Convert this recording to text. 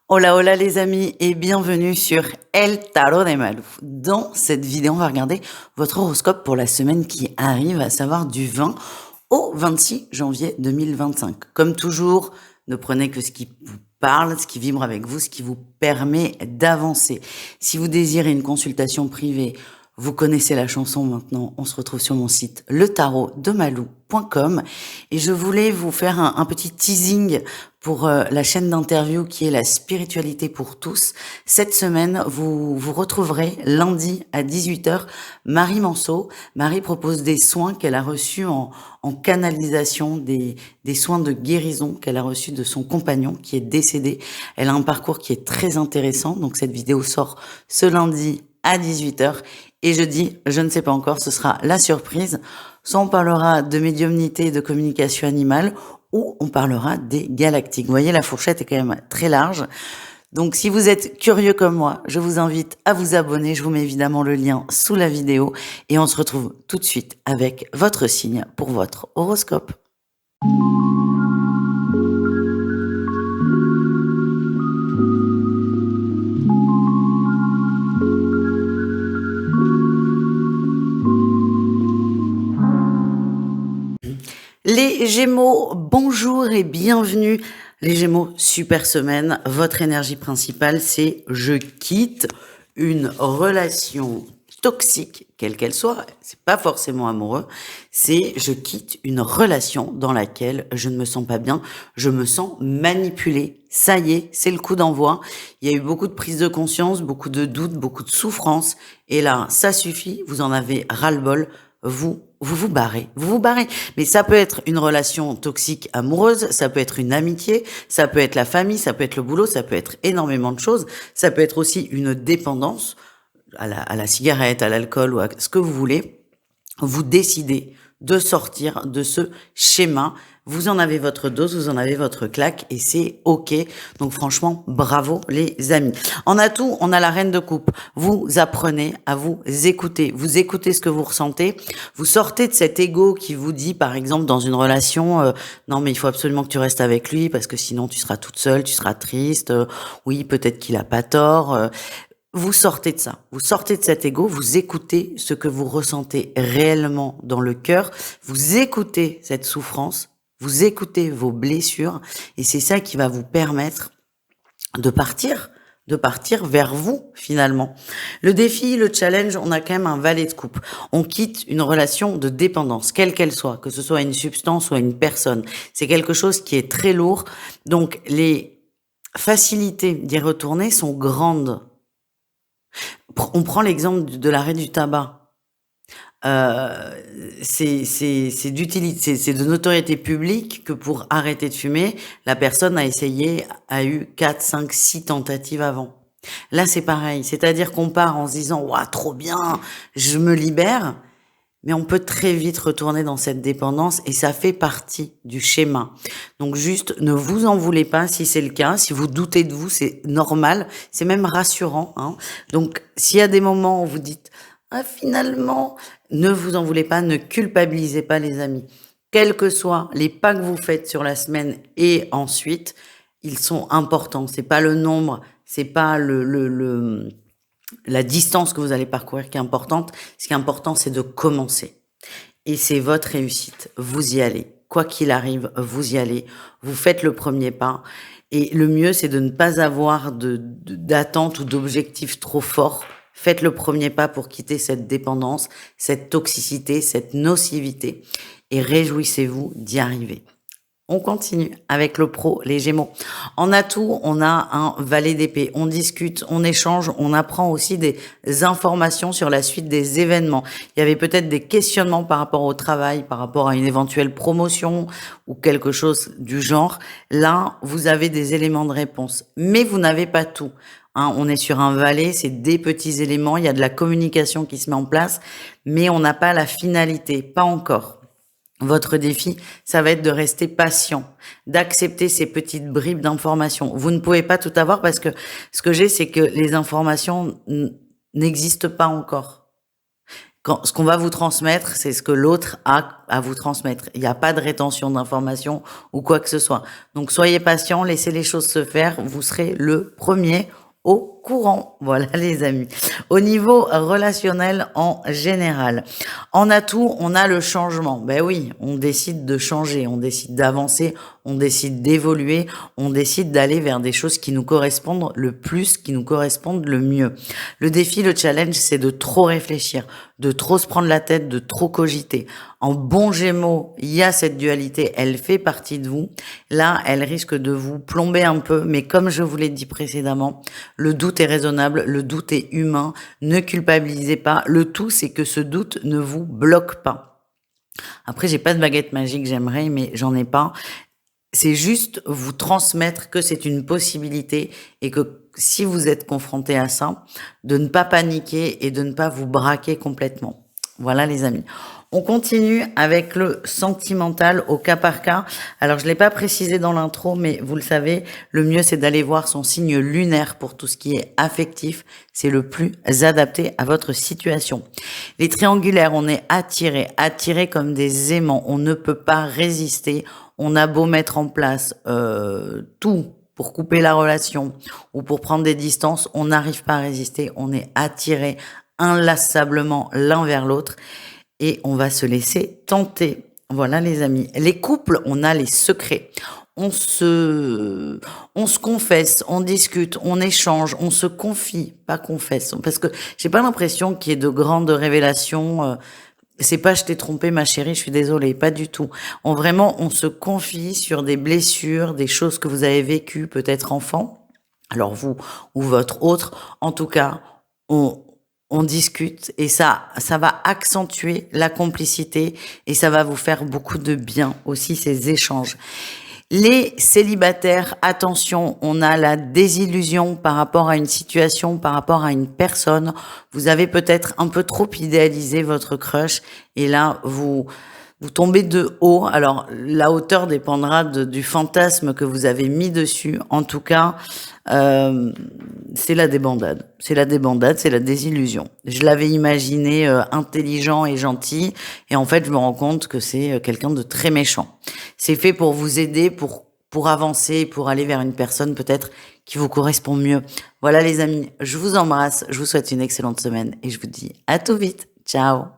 Hola, hola les amis et bienvenue sur El Tarot de Malou. Dans cette vidéo, on va regarder votre horoscope pour la semaine qui arrive, à savoir du 20 au 26 janvier 2025. Comme toujours, ne prenez que ce qui vous parle, ce qui vibre avec vous, ce qui vous permet d'avancer. Si vous désirez une consultation privée, vous connaissez la chanson maintenant, on se retrouve sur mon site letarotdemalou.com et je voulais vous faire un petit teasing pour la chaîne d'interview qui est la spiritualité pour tous. Cette semaine, vous retrouverez lundi à 18h Marie Manceau. Marie propose des soins qu'elle a reçus en canalisation, des soins de guérison qu'elle a reçus de son compagnon qui est décédé. Elle a un parcours qui est très intéressant, donc cette vidéo sort ce lundi à 18h. Et jeudi, je ne sais pas encore, ce sera la surprise. Soit on parlera de médiumnité et de communication animale, ou on parlera des galactiques. Vous voyez, la fourchette est quand même très large. Donc, si vous êtes curieux comme moi, je vous invite à vous abonner. Je vous mets évidemment le lien sous la vidéo. Et on se retrouve tout de suite avec votre signe pour votre horoscope. Les Gémeaux, bonjour et bienvenue. Les Gémeaux, super semaine. Votre énergie principale, c'est je quitte une relation toxique, quelle qu'elle soit. C'est pas forcément amoureux. C'est je quitte une relation dans laquelle je ne me sens pas bien. Je me sens manipulée. Ça y est, c'est le coup d'envoi. Il y a eu beaucoup de prise de conscience, beaucoup de doutes, beaucoup de souffrances. Et là, ça suffit. Vous en avez ras-le-bol. Vous barrez, vous vous barrez. Mais ça peut être une relation toxique amoureuse, ça peut être une amitié, ça peut être la famille, ça peut être le boulot, ça peut être énormément de choses. Ça peut être aussi une dépendance à la cigarette, à l'alcool ou à ce que vous voulez. Vous décidez de sortir de ce schéma. Vous en avez votre dose, vous en avez votre claque et c'est OK. Donc franchement, bravo les amis. En atout, on a la reine de coupe. Vous apprenez à vous écouter. Vous écoutez ce que vous ressentez. Vous sortez de cet ego qui vous dit, par exemple, dans une relation, non mais il faut absolument que tu restes avec lui parce que sinon tu seras toute seule, tu seras triste. Oui, peut-être qu'il a pas tort. Vous sortez de ça, vous sortez de cet ego, vous écoutez ce que vous ressentez réellement dans le cœur, vous écoutez cette souffrance, vous écoutez vos blessures, et c'est ça qui va vous permettre de partir vers vous finalement. Le défi, le challenge, on a quand même un valet de coupe. On quitte une relation de dépendance, quelle qu'elle soit, que ce soit une substance ou une personne. C'est quelque chose qui est très lourd, donc les facilités d'y retourner sont grandes. On prend l'exemple de l'arrêt du tabac. Heu, c'est d'utilité, c'est de notoriété publique que pour arrêter de fumer, la personne a eu 4, 5, 6 tentatives avant. Là, c'est pareil, c'est-à-dire qu'on part en se disant: «Waouh, trop bien, je me libère», mais on peut très vite retourner dans cette dépendance et ça fait partie du schéma. Donc juste, ne vous en voulez pas si c'est le cas. Si vous doutez de vous, c'est normal. C'est même rassurant, hein. Donc, s'il y a des moments où vous dites, ah, finalement, ne vous en voulez pas, ne culpabilisez pas, les amis. Quels que soient les pas que vous faites sur la semaine et ensuite, ils sont importants. C'est pas le nombre, c'est pas la distance que vous allez parcourir qui est importante. Ce qui est important, c'est de commencer. Et c'est votre réussite. Vous y allez. Quoi qu'il arrive, vous y allez. Vous faites le premier pas. Et le mieux, c'est de ne pas avoir d'attente ou d'objectifs trop forts. Faites le premier pas pour quitter cette dépendance, cette toxicité, cette nocivité. Et réjouissez-vous d'y arriver. On continue avec le pro, les Gémeaux. En atout, on a un valet d'épée. On discute, on échange, on apprend aussi des informations sur la suite des événements. Il y avait peut-être des questionnements par rapport au travail, par rapport à une éventuelle promotion ou quelque chose du genre. Là, vous avez des éléments de réponse, mais vous n'avez pas tout. Hein, on est sur un valet, c'est des petits éléments, il y a de la communication qui se met en place, mais on n'a pas la finalité, pas encore. Votre défi, ça va être de rester patient, d'accepter ces petites bribes d'informations. Vous ne pouvez pas tout avoir parce que ce que j'ai, c'est que les informations n'existent pas encore. ce qu'on va vous transmettre, c'est ce que l'autre a à vous transmettre. Il n'y a pas de rétention d'informations ou quoi que ce soit. Donc soyez patient, laissez les choses se faire. Vous serez le premier au courant. Voilà les amis. Au niveau relationnel en général, en atout, on a le changement. Ben oui, on décide de changer, on décide d'avancer, on décide d'évoluer, on décide d'aller vers des choses qui nous correspondent le plus, qui nous correspondent le mieux. Le défi, le challenge, c'est de trop réfléchir, de trop se prendre la tête, de trop cogiter. En bon Gémeaux, il y a cette dualité, elle fait partie de vous. Là, elle risque de vous plomber un peu, mais comme je vous l'ai dit précédemment, le doute est raisonnable, le doute est humain, ne culpabilisez pas. Le tout, c'est que ce doute ne vous bloque pas. Après, j'ai pas de baguette magique, j'aimerais, mais j'en ai pas. C'est juste vous transmettre que c'est une possibilité et que si vous êtes confronté à ça, de ne pas paniquer et de ne pas vous braquer complètement. Voilà les amis. On continue avec le sentimental au cas par cas. Alors, je l'ai pas précisé dans l'intro, mais vous le savez, le mieux, c'est d'aller voir son signe lunaire pour tout ce qui est affectif. C'est le plus adapté à votre situation. Les triangulaires, on est attirés comme des aimants. On ne peut pas résister. On a beau mettre en place tout pour couper la relation ou pour prendre des distances, on n'arrive pas à résister. On est attirés inlassablement l'un vers l'autre. Et on va se laisser tenter. Voilà les amis. Les couples, on a les secrets. On se confesse, on discute, on échange, on se confie, pas confesse. Parce que j'ai pas l'impression qu'il y ait de grandes révélations. C'est pas je t'ai trompé ma chérie, je suis désolée, pas du tout. On se confie sur des blessures, des choses que vous avez vécues, peut-être enfant. Alors vous ou votre autre, en tout cas, on discute et ça va accentuer la complicité et ça va vous faire beaucoup de bien aussi ces échanges. Les célibataires, attention, on a la désillusion par rapport à une situation, par rapport à une personne. Vous avez peut-être un peu trop idéalisé votre crush et là, vous tombez de haut. Alors, la hauteur dépendra du fantasme que vous avez mis dessus. En tout cas, c'est la débandade. C'est la débandade, c'est la désillusion. Je l'avais imaginé intelligent et gentil, et en fait, je me rends compte que c'est quelqu'un de très méchant. C'est fait pour vous aider, pour avancer, pour aller vers une personne peut-être qui vous correspond mieux. Voilà les amis, je vous embrasse, je vous souhaite une excellente semaine, et je vous dis à tout vite. Ciao.